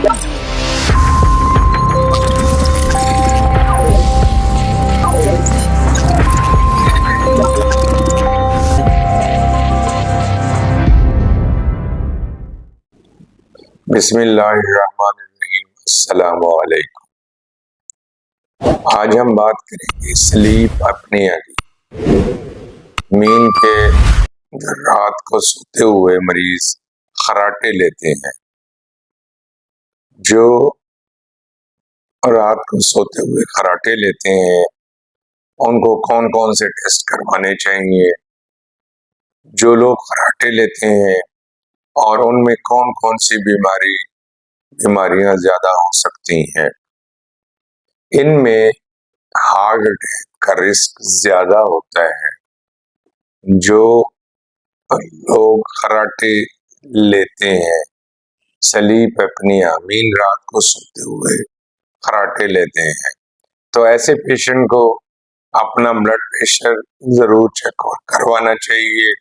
بسم اللہ الرحمن الرحیم۔ السلام علیکم۔ آج ہم بات کریں گے سلیپ اپنیا کی۔ نیند کے جو رات کو سوتے ہوئے مریض خراٹے لیتے ہیں، جو رات کو سوتے ہوئے خراٹے لیتے ہیں ان کو کون کون سے ٹیسٹ کروانے چاہیے؟ جو لوگ خراٹے لیتے ہیں اور ان میں کون کون سی بیماریاں زیادہ ہو سکتی ہیں؟ ان میں ہارٹ اٹیک کا رسک زیادہ ہوتا ہے۔ جو لوگ خراٹے لیتے ہیں، سلیپ اپنیا، نیند رات کو سوتے ہوئے خراٹے لیتے ہیں، تو ایسے پیشنٹ کو اپنا بلڈ پریشر ضرور چیک کروانا چاہیے۔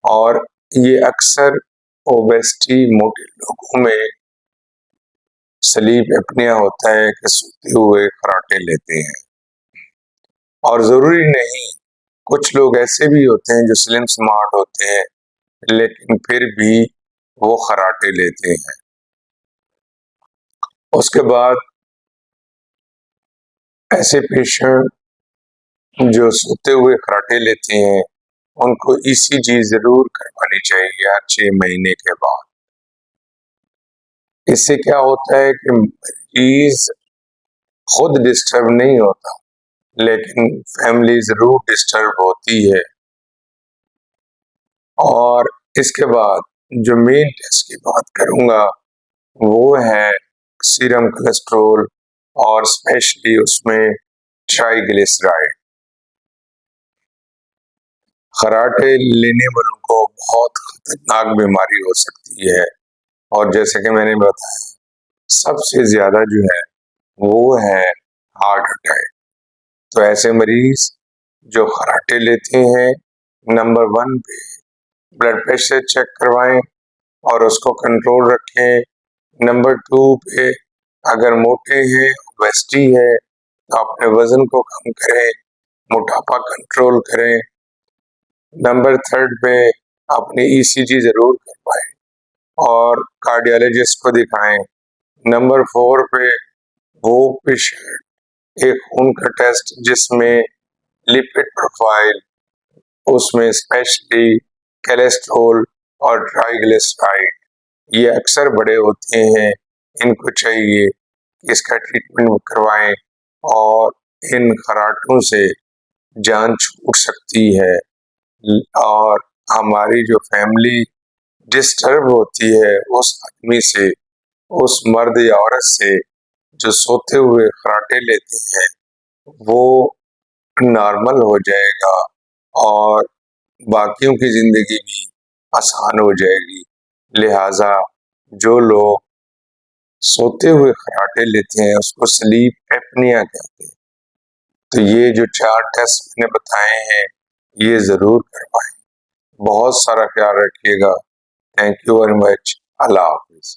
اور یہ اکثر اوبیسٹی موٹے لوگوں میں سلیپ اپنیا ہوتا ہے کہ سوتے ہوئے خراٹے لیتے ہیں۔ اور ضروری نہیں، کچھ لوگ ایسے بھی ہوتے ہیں جو سلم سمارٹ ہوتے ہیں لیکن پھر بھی وہ خراٹے لیتے ہیں۔ اس کے بعد ایسے پیشنٹ جو سوتے ہوئے خراٹے لیتے ہیں ان کو ای سی جی ضرور کروانی چاہیے ہر 6 مہینے کے بعد۔ اس سے کیا ہوتا ہے کہ مریض خود ڈسٹرب نہیں ہوتا لیکن فیملی ضرور ڈسٹرب ہوتی ہے۔ اور اس کے بعد جو مین ٹیسٹ کی بات کروں گا وہ ہے سیرم کولیسٹرول اور اسپیشلی اس میں ٹرائی گلیسرائڈ۔ خراٹے لینے والوں کو بہت خطرناک بیماری ہو سکتی ہے، اور جیسے کہ میں نے بتایا سب سے زیادہ جو ہے وہ ہے ہارٹ اٹیک۔ تو ایسے مریض جو خراٹے لیتے ہیں، نمبر 1 پہ بلڈ پریشر چیک کروائیں اور اس کو کنٹرول رکھیں۔ نمبر 2 پہ اگر موٹے ہیں، اوبیسٹی ہے، تو اپنے وزن کو کم کریں، موٹاپا کنٹرول کریں۔ نمبر 3 پہ اپنی ای سی جی ضرور کروائیں اور کارڈیالوجسٹ کو دکھائیں۔ نمبر 4 پہ وہ پیشنٹ ایک خون کا ٹیسٹ جس میں لپڈ پروفائل، اس میں اسپیشلی کولیسٹرول اور ٹرائی گلیسرائڈ، یہ اکثر بڑے ہوتے ہیں، ان کو چاہیے کہ اس کا ٹریٹمنٹ کروائیں اور ان خراٹوں سے جان چھوٹ سکتی ہے اور ہماری جو فیملی ڈسٹرب ہوتی ہے اس آدمی سے، اس مرد یا عورت سے جو سوتے ہوئے خراٹے لیتے ہیں، وہ نارمل ہو جائے گا اور باقیوں کی زندگی بھی آسان ہو جائے گی۔ لہٰذا جو لوگ سوتے ہوئے خراٹے لیتے ہیں اس کو سلیپ اپنیا کہتے ہیں۔ تو یہ جو 4 ٹیسٹ میں نے بتائے ہیں یہ ضرور کروائیں۔ بہت سارا خیال رکھیے گا۔ Thank you very much. اللہ حافظ۔